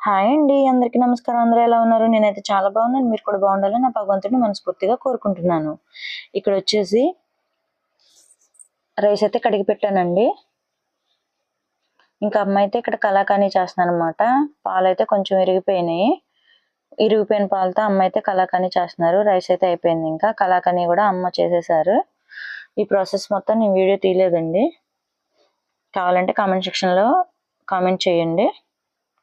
Hi అండి. అందరికీ నమస్కారం. అందరూ ఎలా ఉన్నారు? నేనైతే చాలా బాగున్నాను. మీరు కూడా బాగుండాలని నా భగవంతుడిని మనస్ఫూర్తిగా కోరుకుంటున్నాను. ఇక్కడొచ్చేసి రైస్ అయితే కడిగి పెట్టానండి. ఇంకా అమ్మ అయితే ఇక్కడ కలాకానీ చేస్తున్నారనమాట. పాలైతే కొంచెం ఇరిగిపోయినాయి. ఇరిగిపోయిన పాలతో అమ్మ అయితే కలాకానీ చేస్తున్నారు. రైస్ అయితే అయిపోయింది. ఇంకా కలాకానీ కూడా అమ్మ చేసేసారు. ఈ ప్రాసెస్ మొత్తం నేను వీడియో తీయలేదండి. కావాలంటే కామెంట్ సెక్షన్‌లో కామెంట్ చేయండి.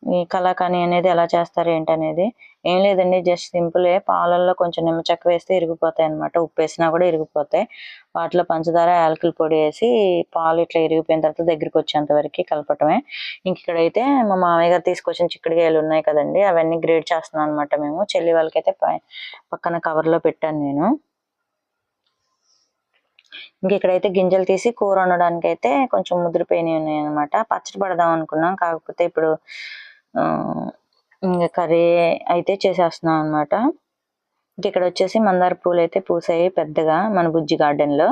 ఈ కలాకానీ అనేది ఎలా చేస్తారు ఏంటనేది. ఏం లేదండి, జస్ట్ సింపులే. పాలల్లో కొంచెం నిమ్మ చెక్క వేస్తే ఇరిగిపోతాయి అనమాట. ఉప్పేసినా కూడా ఇరిగిపోతాయి. వాటిలో పంచదార, యాలకుల పొడి వేసి పాలు ఇట్లా ఇరిగిపోయిన తర్వాత దగ్గరికి వచ్చేంత వరకు కలపటమే. ఇంక ఇక్కడైతే మా మామయ్య గారు తీసుకొచ్చిన చిక్కుడుకాయలు ఉన్నాయి కదండి, అవన్నీ గ్రేడ్ చేస్తున్నాం అనమాట మేము. చెల్లి వాళ్ళకైతే పక్కన కవర్లో పెట్టాను నేను. ఇంక ఇక్కడైతే గింజలు తీసి కూర వండడానికి అయితే కొంచెం ముదిరిపోయినవి ఉన్నాయి అనమాట. పచ్చడి పడదాం అనుకున్నాం, కాకపోతే ఇప్పుడు ఇంకా కర్రీ అయితే చేసేస్తున్నాం అనమాట. ఇంక ఇక్కడ వచ్చేసి మందార పూలు అయితే పూసాయి పెద్దగా మన బుజ్జి గార్డెన్లో.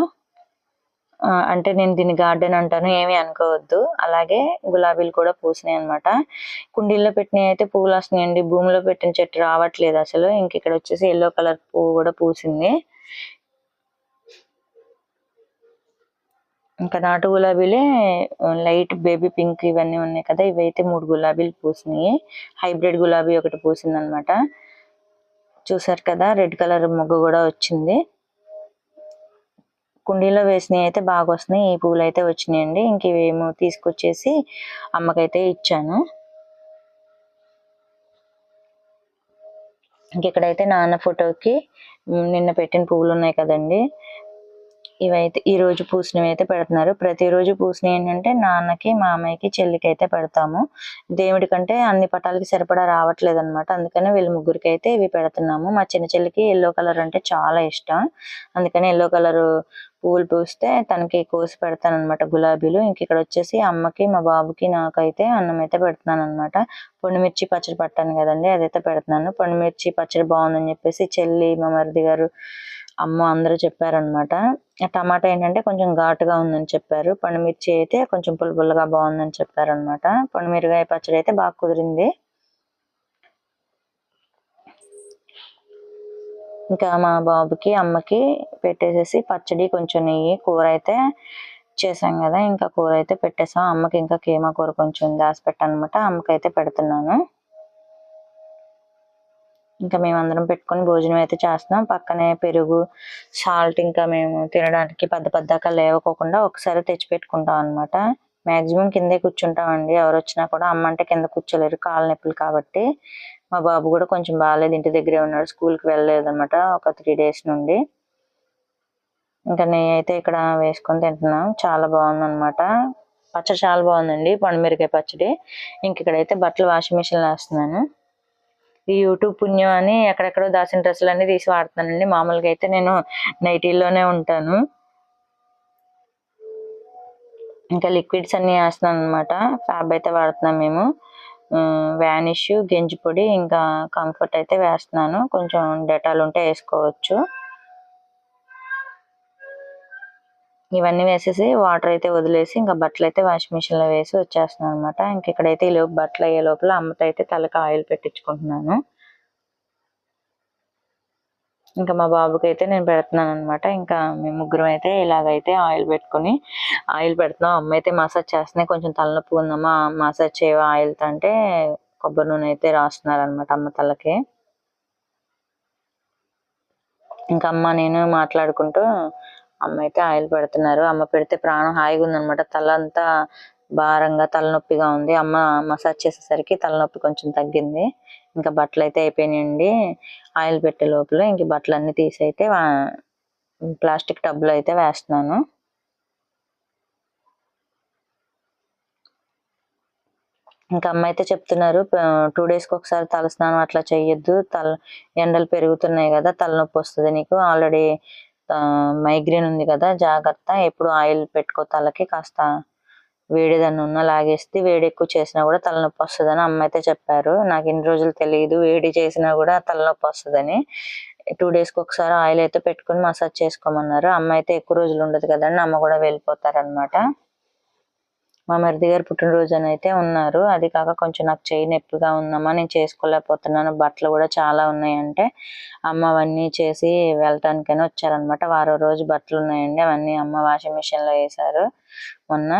అంటే నేను దీన్ని గార్డెన్ అంటాను, ఏమీ అనుకోవద్దు. అలాగే గులాబీలు కూడా పూసినాయి అనమాట. కుండీల్లో పెట్టినవి అయితే పువ్వులు వస్తున్నాయండి, భూమిలో పెట్టిన చెట్టు రావట్లేదు అసలు. ఇంక ఇక్కడ వచ్చేసి ఎల్లో కలర్ పువ్వు కూడా పూసింది. ఇంకా నాటు గులాబీలే లైట్ బేబీ పింక్ ఇవన్నీ ఉన్నాయి కదా, ఇవైతే 3 గులాబీలు పూసినాయి. హైబ్రిడ్ గులాబీ ఒకటి పూసింది అనమాట. చూసారు కదా, రెడ్ కలర్ మొగ్గు కూడా వచ్చింది. కుండీలో వేసినవి అయితే బాగా వస్తున్నాయి. ఈ పువ్వులు అయితే వచ్చినాయండి. ఇంక ఇవేమో తీసుకొచ్చేసి అమ్మకైతే ఇచ్చాను. ఇంక ఇక్కడైతే నాన్న ఫోటోకి నిన్న పెట్టిన పువ్వులు ఉన్నాయి కదండి, ఇవైతే ఈ రోజు పూసినవి అయితే పెడుతున్నారు. ప్రతిరోజు పూసినవి ఏంటంటే నాన్నకి, మామయ్యకి, చెల్లికి అయితే పెడతాము. దేవుడి కంటే అన్ని పటాలకి సరిపడా రావట్లేదు అనమాట. అందుకని వీళ్ళ ముగ్గురికి అయితే ఇవి పెడుతున్నాము. మా చిన్న చెల్లికి ఎల్లో కలర్ అంటే చాలా ఇష్టం, అందుకని ఎల్లో కలర్ పువ్వులు పూస్తే తనకి కోసి పెడతాను అనమాట, గులాబీలు. ఇంక ఇక్కడ వచ్చేసి అమ్మకి, మా బాబుకి, నాకైతే అన్నం అయితే పెడుతున్నాను అనమాట. పొండుమిర్చి పచ్చడి పట్టాను కదండి, అదైతే పెడుతున్నాను. పొండుమిర్చి పచ్చడి బాగుందని చెప్పేసి చెల్లి, మా మరిది గారు, అమ్మ అందరూ చెప్పారనమాట. టమాటా ఏంటంటే కొంచెం ఘాటుగా ఉందని చెప్పారు. పండుమిర్చి అయితే కొంచెం పుల్లగా బాగుందని చెప్పారనమాట. పండుమిరకాయ పచ్చడి అయితే బాగా కుదిరింది. ఇంకా మా బాబుకి, అమ్మకి పెట్టేసేసి పచ్చడి, కొంచెం నెయ్యి, కూర అయితే చేసాం కదా, ఇంకా కూర అయితే పెట్టేసాం. అమ్మకి ఇంకా కీమా కూర కొంచెం దాసి పెట్టానమాట, అమ్మకైతే పెడుతున్నాను. ఇంకా మేమందరం పెట్టుకొని భోజనం అయితే చేస్తున్నాం. పక్కనే పెరుగు, సాల్ట్, ఇంకా మేము తినడానికి పెద్దాక లేవకోకుండా ఒకసారి తెచ్చి పెట్టుకుంటాం అనమాట. మ్యాక్సిమం కిందే కూర్చుంటామండి, ఎవరు వచ్చినా కూడా. అమ్మ అంటే కింద కూర్చోలేరు, కాళ్ళ నొప్పులు కాబట్టి. మా బాబు కూడా కొంచెం బాగాలేదు, ఇంటి దగ్గరే ఉన్నాడు, స్కూల్కి వెళ్ళలేదు అనమాట ఒక 3 days నుండి. ఇంకా నెయ్యి అయితే ఇక్కడ వేసుకొని తింటున్నాం. చాలా బాగుందన్నమాట. పచ్చడి చాలా బాగుందండి, పండుమిరకాయ పచ్చడి. ఇంక ఇక్కడైతే బట్టలు వాషింగ్ మిషన్లో వేస్తున్నాను. ఈ యూట్యూబ్ పుణ్యం అని ఎక్కడెక్కడో దాచిన డ్రెస్సులు అన్ని తీసి వాడుతున్నానండి. మామూలుగా అయితే నేను నైటీల్లోనే ఉంటాను. ఇంకా లిక్విడ్స్ అన్ని వేస్తున్నాను అనమాట. ఫ్యాబ్ అయితే వాడుతున్నాం మేము. వ్యానిష్, గెంజి పొడి, ఇంకా కంఫర్ట్ అయితే వేస్తున్నాను. కొంచెం డెటాల్ ఉంటే వేసుకోవచ్చు. ఇవన్నీ వేసేసి వాటర్ అయితే వదిలేసి ఇంకా బట్టలు అయితే వాషింగ్ మిషన్లో వేసి వచ్చేస్తున్నాను అనమాట. ఇంక ఇక్కడైతే ఈ లోపు బట్టలు అయ్యే లోపల అమ్మతో అయితే తలకి ఆయిల్ పెట్టించుకుంటున్నాను. ఇంకా మా బాబుకి అయితే నేను పెడుతున్నాను అనమాట. ఇంకా మేము ముగ్గురం అయితే ఇలాగైతే ఆయిల్ పెడుతున్నాం. అమ్మ అయితే మసాజ్ చేస్తున్నాయి. కొంచెం తలనొప్పి ఉందమ్మా, మసాజ్ చేయవా ఆయిల్తో అంటే కొబ్బరి నూనె అయితే రాస్తున్నారు అనమాట అమ్మ తలకి. ఇంకా అమ్మ నేను మాట్లాడుకుంటూ అమ్మ అయితే ఆయిల్ పెడుతున్నారు. అమ్మ పెడితే ప్రాణం హాయిగా ఉందనమాట. తల అంతా భారంగా, తలనొప్పిగా ఉంది. అమ్మ మసాజ్ చేసేసరికి తలనొప్పి కొంచెం తగ్గింది. ఇంకా బట్టలు అయితే అయిపోయినాయండి ఆయిల్ పెట్టే లోపల. ఇంక బట్టలు అన్ని తీసి అయితే ప్లాస్టిక్ టబ్లో అయితే వేస్తున్నాను. ఇంకా అమ్మ అయితే చెప్తున్నారు, 2 daysకి ఒకసారి తలస్నానం అట్లా చెయ్యొద్దు, ఎండలు పెరుగుతున్నాయి కదా, తలనొప్పి వస్తుంది నీకు, ఆల్రెడీ మైగ్రేన్ ఉంది కదా, జాగ్రత్త. ఎప్పుడు ఆయిల్ పెట్టుకో తలకి, కాస్త వేడిదన్న ఉన్నా లాగేస్తే, వేడి ఎక్కువ చేసినా కూడా తలనొప్పి వస్తుందని అమ్మ అయితే చెప్పారు. నాకు ఇన్ని రోజులు తెలియదు వేడి చేసినా కూడా తలనొప్పి వస్తుందని. 2 daysకి ఒకసారి ఆయిల్ అయితే పెట్టుకుని మసాజ్ చేసుకోమన్నారు. అమ్మ అయితే ఎక్కువ రోజులు ఉండదు కదండి, అమ్మ కూడా వెళ్ళిపోతారనమాట. మా మరిది గారు పుట్టినరోజు అని అయితే ఉన్నారు. అది కాక కొంచెం నాకు చెయ్యి నొప్పిగా ఉందమ్మా, నేను చేసుకోలేకపోతున్నాను, బట్టలు కూడా చాలా ఉన్నాయంటే అమ్మ అవన్నీ చేసి వెళ్ళటానికని వచ్చారనమాట. వారం రోజు బట్టలు ఉన్నాయండి, అవన్నీ అమ్మ వాషింగ్ మిషన్లో వేశారు. మొన్న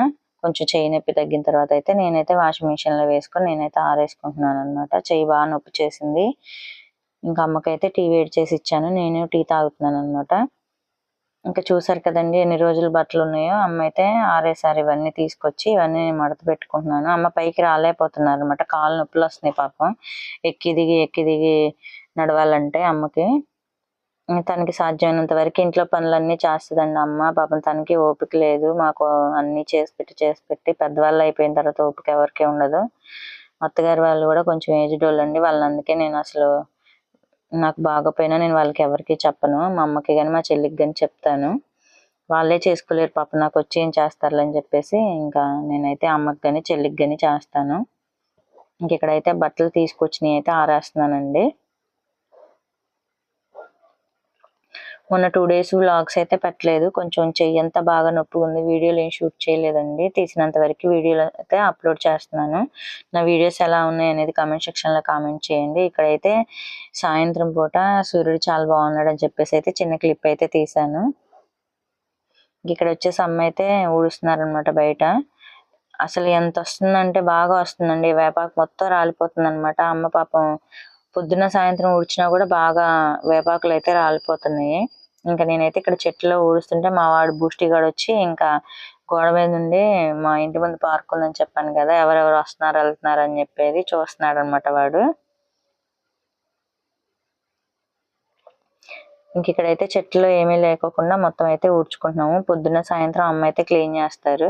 కొంచెం చెయ్యి నొప్పి తగ్గిన తర్వాత అయితే నేనైతే వాషింగ్ మిషన్లో వేసుకొని నేనైతే ఆరేసుకుంటున్నాను అనమాట. చెయ్యి బాగా నొప్పి చేసింది. ఇంకా అమ్మకైతే టీ వేడి చేసి ఇచ్చాను, నేను టీ తాగుతున్నాను అనమాట. ఇంకా చూసారు కదండి ఎన్ని రోజులు బట్టలు ఉన్నాయో. అమ్మ అయితే ఆరేసారు ఇవన్నీ తీసుకొచ్చి, ఇవన్నీ నేను మడత పెట్టుకుంటున్నాను. అమ్మ పైకి రాలేకపోతున్నారు అనమాట, కాళ్ళు నొప్పులు వస్తున్నాయి పాపం, ఎక్కి దిగి నడవాలంటే అమ్మకి. తనకి సాధ్యమైనంత వరకు ఇంట్లో పనులన్నీ చేస్తుందండి అమ్మ. పాపం తనకి ఓపిక లేదు, మాకు అన్నీ చేసి పెట్టి పెద్దవాళ్ళు అయిపోయిన తర్వాత ఓపిక ఎవరికి ఉండదు. అత్తగారు వాళ్ళు కూడా కొంచెం ఏజ్డ్ వాళ్ళు అండి, వాళ్ళని అందుకే నేను అసలు నాకు బాగోపోయినా నేను వాళ్ళకి ఎవరికి చెప్పను. మా అమ్మకి కానీ మా చెల్లికి కానీ చెప్తాను. వాళ్ళే చేసుకోలేరు పాపం, నాకు వచ్చి ఏం చేస్తారులే అని చెప్పేసి ఇంకా నేనైతే అమ్మకి కానీ చెల్లికి కానీ చేస్తాను. ఇంక ఇక్కడైతే బట్టలు తీసుకొచ్చినవి అయితే ఆరేస్తున్నానండి. మొన్న 2 days వ్లాగ్స్ అయితే పెట్టలేదు, కొంచెం చెయ్యి అంతా బాగా నొప్పి ఉంది, వీడియోలు ఏం షూట్ చేయలేదండి. తీసినంత వరకు వీడియోలు అయితే అప్లోడ్ చేస్తున్నాను. నా వీడియోస్ ఎలా ఉన్నాయి అనేది కామెంట్ సెక్షన్లో కామెంట్ చేయండి. ఇక్కడైతే సాయంత్రం పూట సూర్యుడు చాలా బాగున్నాడు అని చెప్పేసి అయితే చిన్న క్లిప్ అయితే తీశాను. ఇక్కడ వచ్చేసి అమ్మ అయితే ఊడుస్తున్నారనమాట బయట. అసలు ఎంత వస్తుందంటే బాగా వస్తుందండి, వేపాకు మొత్తం రాలిపోతుంది అనమాట. అమ్మ పాపం పొద్దున్న సాయంత్రం ఊడ్చినా కూడా బాగా వేపాకులు అయితే రాలిపోతున్నాయి. ఇంకా నేనైతే ఇక్కడ చెట్లో ఊడుస్తుంటే మా వాడు బూస్టిగాడు వచ్చి ఇంకా గోడ మీద నుండి, మా ఇంటి ముందు పార్క్ ఉందని చెప్పాను కదా, ఎవరెవరు వస్తున్నారు వెళ్తున్నారు అని చెప్పేది చూస్తున్నాడు అనమాట వాడు. ఇంక ఇక్కడైతే చెట్లు ఏమీ లేకోకుండా మొత్తం అయితే ఊడ్చుకుంటున్నాము. పొద్దున్న సాయంత్రం అమ్మ అయితే క్లీన్ చేస్తారు.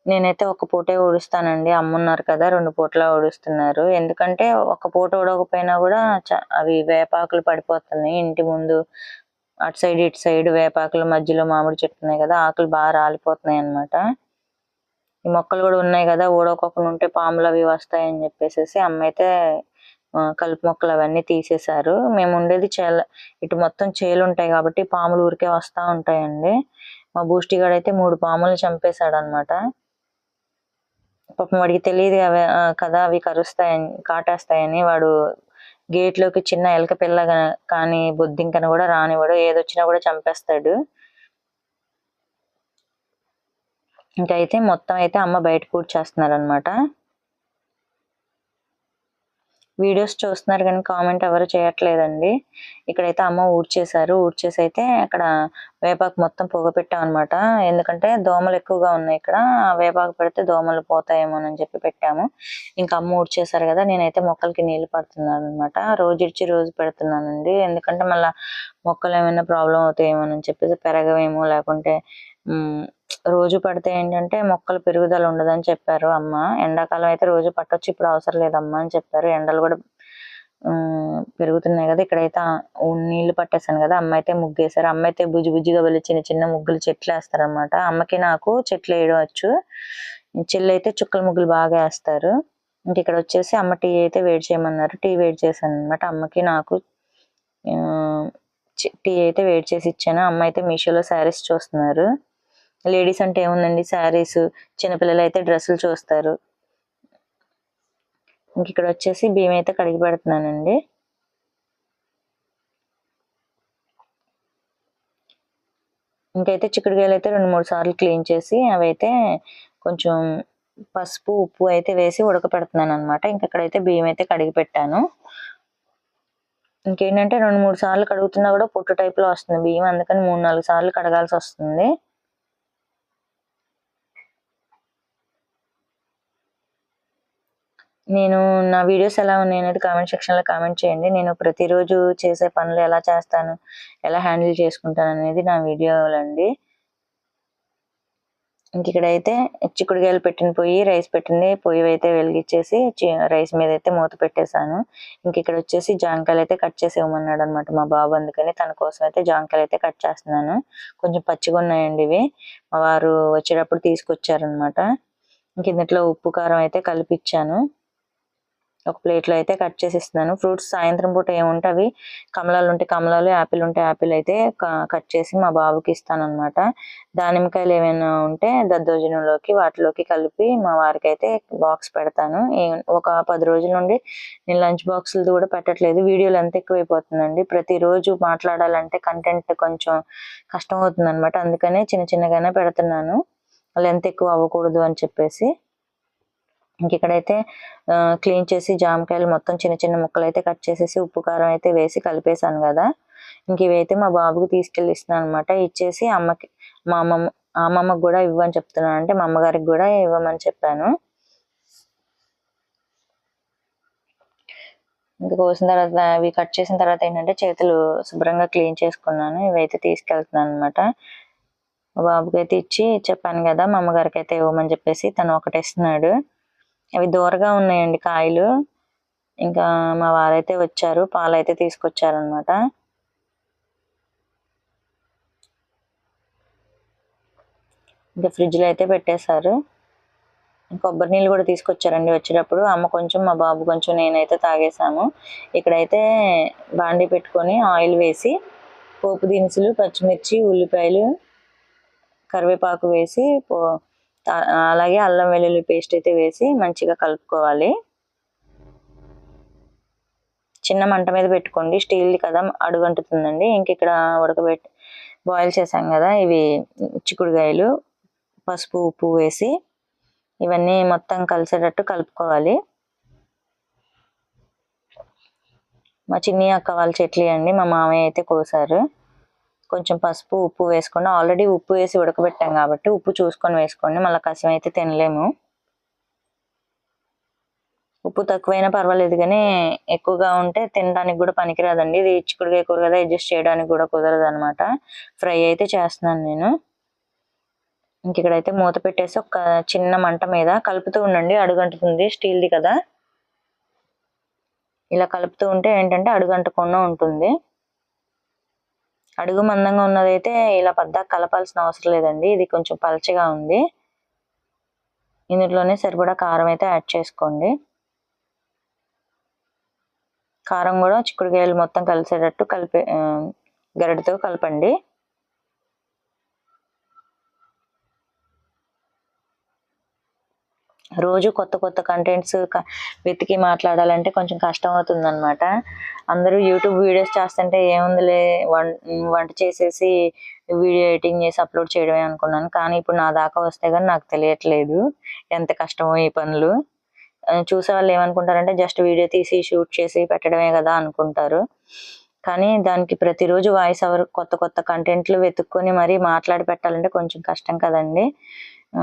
నేనైతే ఒక పూటే ఊడుస్తానండి, అమ్మున్నారు కదా 2 పూటలా ఊడుస్తున్నారు. ఎందుకంటే ఒక పూట ఊడకపోయినా కూడా అవి వేపాకులు పడిపోతున్నాయి ఇంటి ముందు. అటు సైడ్ ఇటు సైడ్ వేపాకుల మధ్యలో మామిడి చెట్లు ఉన్నాయి కదా, ఆకులు బాగా రాలిపోతున్నాయి అనమాట. ఈ మొక్కలు కూడా ఉన్నాయి కదా, ఊడకోకుండా ఉంటే పాములు అవి వస్తాయని చెప్పేసి అమ్మ అయితే కలుపు మొక్కలు అవన్నీ తీసేశారు. మేము ఉండేది ఇటు మొత్తం చేలు ఉంటాయి కాబట్టి పాములు ఊరికే వస్తూ ఉంటాయండి. మా బూస్టిగాడు అయితే 3 పాములు చంపేశాడు అనమాట. పాపం వాడికి తెలియదు అవి కదా, అవి కరుస్తాయని కాటేస్తాయని. వాడు గేట్లోకి చిన్న ఎలక పిల్ల కానీ బొద్దింకను కూడా రానివాడు, ఏదొచ్చినా కూడా చంపేస్తాడు. ఇంకైతే మొత్తం అయితే అమ్మ బయట కూర్చేస్తున్నారు అనమాట. వీడియోస్ చూస్తున్నారు కానీ కామెంట్ ఎవరు చేయట్లేదండి. ఇక్కడైతే అమ్మ ఊడ్చేసి అయితే అక్కడ వేపాకు మొత్తం పొగ పెట్టాం అనమాట. ఎందుకంటే దోమలు ఎక్కువగా ఉన్నాయి ఇక్కడ, వేపాకు పెడితే దోమలు పోతాయేమోనని చెప్పి పెట్టాము. ఇంకా అమ్మ ఊడ్చేశారు కదా, నేనైతే మొక్కలకి నీళ్లు పడుతున్నాను అనమాట. రోజు ఇచ్చి రోజు పెడుతున్నానండి, ఎందుకంటే మళ్ళీ మొక్కలు ఏమైనా ప్రాబ్లం అవుతాయేమోనని చెప్పేసి, పెరగవేమో లేకుంటే రోజు పడితే ఏంటంటే మొక్కలు పెరుగుదల ఉండదని చెప్పారు అమ్మ. ఎండాకాలం అయితే రోజు పట్టొచ్చు, ఇప్పుడు అవసరం లేదమ్మా అని చెప్పారు. ఎండలు కూడా పెరుగుతున్నాయి కదా. ఇక్కడైతే నీళ్లు పట్టేశాను కదా, అమ్మ అయితే ముగ్గేశారు. అమ్మ అయితే బుజ్జిగా వెళ్ళి చిన్న చిన్న ముగ్గులు చెట్లు వేస్తారనమాట. అమ్మకి నాకు చెట్లు వేయడం వచ్చు, చెల్లి అయితే చుక్కల ముగ్గులు బాగా వేస్తారు. ఇంక ఇక్కడ వచ్చేసి అమ్మ టీ అయితే వేడి చేయమన్నారు, టీ వేడి చేశాను అనమాట. అమ్మకి నాకు టీ అయితే వేడి చేసి ఇచ్చాను. అమ్మ అయితే మీషోలో శారీస్ చూస్తున్నారు. లేడీస్ అంటే ఏముందండి, శారీస్, చిన్నపిల్లలు అయితే డ్రెస్సులు చూస్తారు. ఇంక ఇక్కడ వచ్చేసి బియ్యం అయితే కడిగి పెడుతున్నానండి. ఇంకైతే చిక్కుడుకాయలు అయితే 2-3 సార్లు క్లీన్ చేసి అవైతే కొంచెం పసుపు ఉప్పు అయితే వేసి ఉడకపెడుతున్నాను అనమాట. ఇంకక్కడైతే బియ్యం అయితే కడిగి పెట్టాను. ఇంకేంటంటే 2-3 సార్లు కడుగుతున్నా కూడా పొట్టు టైప్లో వస్తుంది బియ్యం, అందుకని 3-4 సార్లు కడగాల్సి వస్తుంది. నేను నా వీడియోస్ ఎలా ఉన్నాయి అనేది కామెంట్ సెక్షన్లో కామెంట్ చేయండి. నేను ప్రతిరోజు చేసే పనులు ఎలా చేస్తాను, ఎలా హ్యాండిల్ చేసుకుంటాను అనేది నా వీడియోలు అండి. ఇంక ఇక్కడైతే చిక్కుడుకాయలు పెట్టిన పొయ్యి, రైస్ పెట్టింది పొయ్యి అయితే వెలిగించేసి రైస్ మీద అయితే మూత పెట్టేశాను. ఇంక ఇక్కడ వచ్చేసి జాంకాయలు అయితే కట్ చేసి ఇవ్వమన్నాడు అనమాట మా బాబు, అందుకని తన కోసం అయితే జాంకాయలు అయితే కట్ చేస్తున్నాను. కొంచెం పచ్చిగా ఉన్నాయండి ఇవి, మా వారు వచ్చేటప్పుడు తీసుకొచ్చారనమాట. ఇంక ఇందులో ఉప్పు కారం అయితే కలిపిచ్చాను. ఒక ప్లేట్లో అయితే కట్ చేసి ఇస్తున్నాను. ఫ్రూట్స్ సాయంత్రం పూట ఏముంటే అవి కమలాలు ఉంటే కమలాలు, యాపిల్ ఉంటే యాపిల్ అయితే కట్ చేసి మా బాబుకి ఇస్తానన్నమాట. దానిమ్మకాయలు ఏమైనా ఉంటే దద్దోజనంలోకి వాటిలోకి కలిపి మా వారికి అయితే బాక్స్ పెడతాను. ఒక 10 రోజుల నుండి నేను లంచ్ బాక్సులది కూడా పెట్టట్లేదు. వీడియోలు ఎంత ఎక్కువైపోతుందండి. ప్రతిరోజు మాట్లాడాలంటే కంటెంట్ కొంచెం కష్టం అవుతుంది అనమాట. అందుకనే చిన్న చిన్నగానే పెడుతున్నాను, లెంత్ ఎక్కువ అవ్వకూడదు అని చెప్పేసి. ఇంక ఇక్కడైతే క్లీన్ చేసి జామకాయలు మొత్తం చిన్న చిన్న ముక్కలు అయితే కట్ చేసేసి ఉప్పు కారం అయితే వేసి కలిపేసాను కదా. ఇంక ఇవైతే మా బాబుకి తీసుకెళ్ళి ఇస్తున్నాను అనమాట. ఇచ్చేసి అమ్మకి, మా అమ్మమ్మకి కూడా ఇవ్వని చెప్తున్నాను, అంటే మా అమ్మగారికి కూడా ఇవ్వమని చెప్పాను. ఇంకా కోసిన తర్వాత అవి కట్ చేసిన తర్వాత ఏంటంటే చేతులు శుభ్రంగా క్లీన్ చేసుకున్నాను. ఇవైతే తీసుకెళ్తున్నాను అనమాట. మా బాబుకి అయితే ఇచ్చి చెప్పాను కదా మా అమ్మగారికి అయితే ఇవ్వమని చెప్పేసి, తను ఒకటి ఇస్తున్నాడు. అవి దూరగా ఉన్నాయండి కాయలు. ఇంకా మా వారైతే వచ్చారు, పాలైతే తీసుకొచ్చారనమాట. ఇంకా ఫ్రిడ్జ్లో అయితే పెట్టేశారు. కొబ్బరి నీళ్ళు కూడా తీసుకొచ్చారండి వచ్చేటప్పుడు. అమ్మ కొంచెం, మా బాబు కొంచెం, నేనైతే తాగేసాము. ఇక్కడైతే బాండీ పెట్టుకొని ఆయిల్ వేసి పోపు దినుసులు, పచ్చిమిర్చి, ఉల్లిపాయలు, కరివేపాకు వేసి అలాగే అల్లం వెల్లుల్లి పేస్ట్ అయితే వేసి మంచిగా కలుపుకోవాలి. చిన్న మంట మీద పెట్టుకోండి, స్టీల్ది కదా అడుగంటుతుందండి. ఇంక ఇక్కడ బాయిల్ చేసాం కదా, ఇవి చిక్కుడుకాయలు పసుపు ఉప్పు వేసి ఇవన్నీ మొత్తం కలిసేటట్టు కలుపుకోవాలి. మా చిన్ని అక్క వాళ్ళ చెట్లు అండి, మా మామయ్య అయితే కోసారు. కొంచెం పసుపు ఉప్పు వేసుకోండి. ఆల్రెడీ ఉప్పు వేసి ఉడకబెట్టాం కాబట్టి ఉప్పు చూసుకొని వేసుకోండి, మళ్ళీ కసం అయితే తినలేము. ఉప్పు తక్కువైనా పర్వాలేదు కానీ ఎక్కువగా ఉంటే తినడానికి కూడా పనికిరాదండి. ఇది చిక్కుడుకాయ కూర కదా, అడ్జస్ట్ చేయడానికి కూడా కుదరదు అనమాట. ఫ్రై అయితే చేస్తున్నాను నేను. ఇంక ఇక్కడైతే మూత పెట్టేసి ఒక చిన్న మంట మీద కలుపుతూ ఉండండి, అడుగంటుతుంది, స్టీల్ది కదా. ఇలా కలుపుతూ ఉంటే ఏంటంటే అడుగంటకుండా ఉంటుంది. అడుగు మందంగా ఉన్నదైతే ఇలా పద్దాక కలపాల్సిన అవసరం లేదండి. ఇది కొంచెం పలచగా ఉంది. ఇందులోనే సరిపడా కారం అయితే యాడ్ చేసుకోండి. కారం కూడా చిక్కుడుకాయలు మొత్తం కలిసేటట్టు గరిటతో కలపండి. రోజు కొత్త కొత్త కంటెంట్స్ వెతికి మాట్లాడాలంటే కొంచెం కష్టం అవుతుంది అనమాట. అందరూ యూట్యూబ్ వీడియోస్ చేస్తుంటే ఏముందిలే వంట చేసేసి వీడియో ఎడిటింగ్ చేసి అప్లోడ్ చేయడమే అనుకున్నాను. కానీ ఇప్పుడు నా దాకా వస్తే కానీ నాకు తెలియట్లేదు ఎంత కష్టమో ఈ పనులు. చూసే వాళ్ళు ఏమనుకుంటారంటే జస్ట్ వీడియో తీసి షూట్ చేసి పెట్టడమే కదా అనుకుంటారు. కానీ దానికి ప్రతిరోజు వాయిస్ ఓవర్ కొత్త కొత్త కంటెంట్లు వెతుక్కొని మరీ మాట్లాడి పెట్టాలంటే కొంచెం కష్టం కదండి.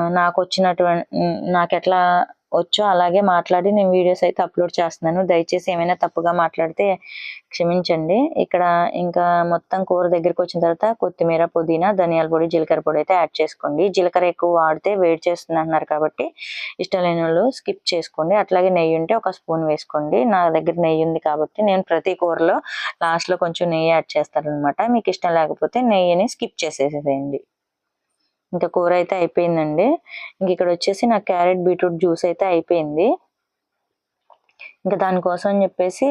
నాకు ఎట్లా వచ్చో అలాగే మాట్లాడి నేను వీడియోస్ అయితే అప్లోడ్ చేస్తున్నాను. దయచేసి ఏమైనా తప్పుగా మాట్లాడితే క్షమించండి. ఇక్కడ ఇంకా మొత్తం కూర దగ్గరికి వచ్చిన తర్వాత కొత్తిమీర, పుదీనా, ధనియాల పొడి, జీలకర్ర పొడి అయితే యాడ్ చేసుకోండి. జీలకర్ర ఎక్కువ వాడితే వేడి చేస్తుంది అంటున్నారు కాబట్టి ఇష్టం లేని వాళ్ళు స్కిప్ చేసుకోండి. అట్లాగే నెయ్యి ఉంటే ఒక స్పూన్ వేసుకోండి. నా దగ్గర నెయ్యి ఉంది కాబట్టి నేను ప్రతి కూరలో లాస్ట్లో కొంచెం నెయ్యి యాడ్ చేస్తాను అనమాట. మీకు ఇష్టం లేకపోతే నెయ్యిని స్కిప్ చేసేసేయండి. ఇంకా కూర అయితే అయిపోయిందండి. ఇంక ఇక్కడ వచ్చేసి నాకు క్యారెట్ బీట్రూట్ జ్యూస్ అయితే అయిపోయింది. ఇంకా దానికోసం అని చెప్పేసి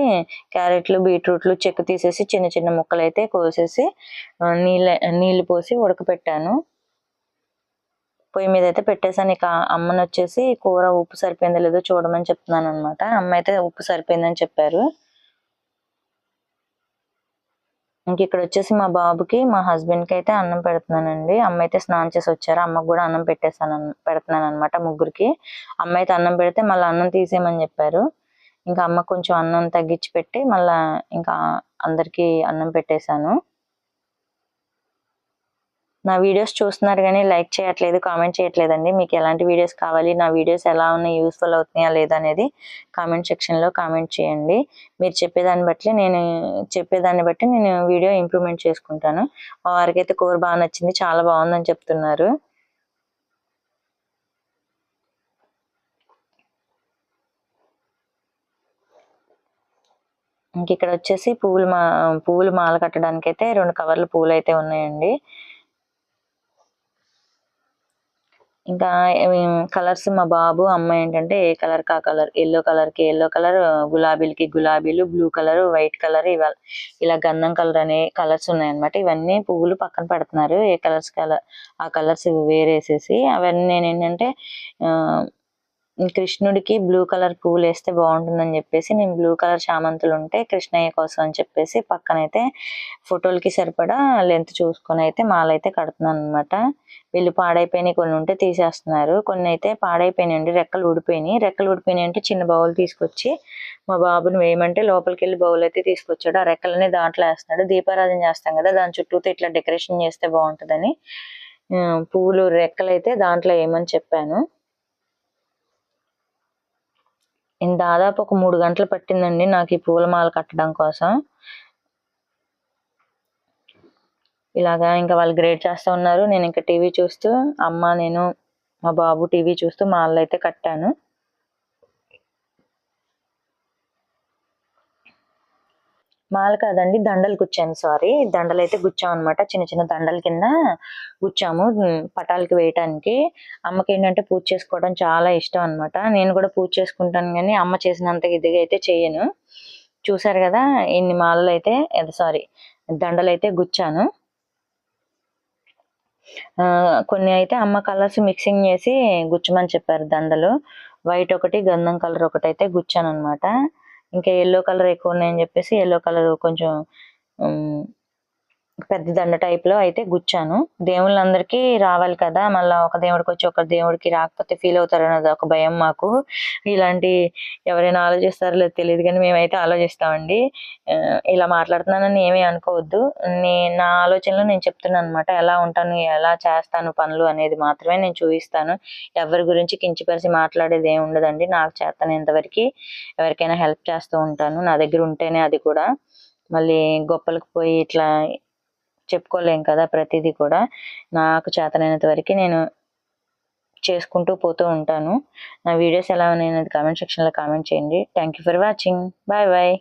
క్యారెట్లు, బీట్రూట్లు చెక్కు తీసేసి చిన్న చిన్న ముక్కలు అయితే కోసేసి నీళ్ళు పోసి ఉడకపెట్టాను. పొయ్యి మీద అయితే పెట్టేశాను. ఇక అమ్మని వచ్చేసి కూర ఉప్పు సరిపోయిందో లేదో చూడమని చెప్తున్నాను అనమాట. అమ్మ అయితే ఉప్పు సరిపోయిందని చెప్పారు. ఇంక ఇక్కడ వచ్చేసి మా బాబుకి, మా హస్బెండ్కి అయితే అన్నం పెడుతున్నానండి. అమ్మ అయితే స్నానం చేసి వచ్చారు, అమ్మకు కూడా అన్నం పెడుతున్నాను అనమాట ముగ్గురికి. అమ్మ అయితే అన్నం పెడితే మళ్ళీ అన్నం తీసేయమని చెప్పారు. ఇంకా అమ్మ కొంచెం అన్నం తగ్గించి పెట్టి మళ్ళా ఇంకా అందరికీ అన్నం పెట్టేశాను. నా వీడియోస్ చూస్తున్నారు కానీ లైక్ చేయట్లేదు, కామెంట్ చేయట్లేదండి. మీకు ఎలాంటి వీడియోస్ కావాలి, నా వీడియోస్ ఎలా ఉన్నాయి, యూస్ఫుల్ అవుతున్నాయా లేదా అనేది కామెంట్ సెక్షన్లో కామెంట్ చేయండి. మీరు చెప్పేదాన్ని బట్టి నేను వీడియో ఇంప్రూవ్మెంట్ చేసుకుంటాను. మా వారికి అయితే కూర బాగా నచ్చింది, చాలా బాగుందని చెప్తున్నారు. ఇంక ఇక్కడ వచ్చేసి పువ్వులు మాల కట్టడానికి అయితే 2 కవర్లు పువ్వులు అయితే ఉన్నాయండి. ఇంకా కలర్స్ మా బాబు అమ్మాయి ఏంటంటే ఏ కలర్ కా కలర్, ఎల్లో కలర్ కి ఎల్లో కలర్, గులాబీలకి గులాబీలు, బ్లూ కలర్, వైట్ కలర్, ఇలా గంధం కలర్ అనే కలర్స్ ఉన్నాయన్నమాట. ఇవన్నీ పువ్వులు పక్కన పెడుతున్నారు, ఏ కలర్స్ కలర్ ఆ కలర్స్ వేరేసేసి. అవన్నీ నేను ఏంటంటే కృష్ణుడికి బ్లూ కలర్ పువ్వులు వేస్తే బాగుంటుందని చెప్పేసి నేను బ్లూ కలర్ చామంతులు ఉంటే కృష్ణయ్య కోసం అని చెప్పేసి పక్కనైతే ఫోటోలకి సరిపడా లెంత్ చూసుకొని అయితే మాల అయితే కడుతున్నాను అనమాట. వీళ్ళు పాడైపోయినాయి కొన్ని ఉంటే తీసేస్తున్నారు, కొన్ని అయితే పాడైపోయినాయండి, రెక్కలు ఊడిపోయినాయి అంటే చిన్న బౌల్ తీసుకొచ్చి మా బాబుని వేయమంటే లోపలికి వెళ్ళి బౌల్ అయితే తీసుకొచ్చాడు. ఆ రెక్కలని దాంట్లో వేస్తున్నాడు. దీపారాధన చేస్తాం కదా, దాని చుట్టూతో ఇట్లా డెకరేషన్ చేస్తే బాగుంటుందని పువ్వులు రెక్కలైతే దాంట్లో వేయమని చెప్పాను. దాదాపు ఒక 3 గంటలు పట్టిందండి నాకు ఈ పూలమాల కట్టడం కోసం. ఇలాగా ఇంకా వాళ్ళు గ్రేడ్ చేస్తూ ఉన్నారు, నేను ఇంకా టీవీ చూస్తూ నేను మా బాబు టీవీ చూస్తూ మాలలు అయితే కట్టాను. మాల కాదండి, దండలు గుచ్చాను, సారీ, దండలు అయితే గుచ్చాం అనమాట. చిన్న చిన్న దండల కింద గుచ్చాము పటాలకి వేయటానికి. అమ్మకి ఏంటంటే పూజ చేసుకోవడం చాలా ఇష్టం అనమాట. నేను కూడా పూజ చేసుకుంటాను కానీ అమ్మ చేసినంత ఇదిగా అయితే చేయను. చూసారు కదా ఇన్ని మాలలు అయితే, సారీ, దండలు అయితే గుచ్చాను. కొన్ని అయితే అమ్మ కలర్స్ మిక్సింగ్ చేసి గుచ్చమని చెప్పారు దండలు. వైట్ ఒకటి, గంధం కలర్ ఒకటి అయితే గుచ్చాను అనమాట. ఇంకా ఎల్లో కలర్ ఎక్కువ ఉన్నాయని చెప్పేసి ఎల్లో కలర్ కొంచెం పెద్ద దండ టైప్ లో అయితే గుచ్చాను. దేవుళ్ళందరికీ రావాలి కదా, మళ్ళీ ఒక దేవుడికి వచ్చి ఒక దేవుడికి రాకపోతే ఫీల్ అవుతారు అన్నది ఒక భయం మాకు. ఇలాంటి ఎవరైనా ఆలోచిస్తారో లేదో తెలియదు కానీ మేమైతే ఆలోచిస్తామండి. ఇలా మాట్లాడుతున్నానని ఏమీ అనుకోవద్దు, నా ఆలోచనలు నేను చెప్తున్నాను అనమాట. ఎలా ఉంటాను, ఎలా చేస్తాను పనులు అనేది మాత్రమే నేను చూపిస్తాను. ఎవరి గురించి కించపరిచి మాట్లాడేది ఏమి ఉండదండి. నాకు చేతనైనంతవరకు ఎవరికైనా హెల్ప్ చేస్తూ ఉంటాను, నా దగ్గర ఉంటేనే. అది కూడా మళ్ళీ గొప్పలకు పోయి ఇట్లా చెప్పుకోలేం కదా ప్రతిదీ కూడా. నాకు చేతనైనంత వరకు నేను చేసుకుంటూ పోతూ ఉంటాను. నా వీడియోస్ ఎలా ఉన్నాయనేది కామెంట్ సెక్షన్లో కామెంట్ చేయండి. Thank you for watching. Bye bye.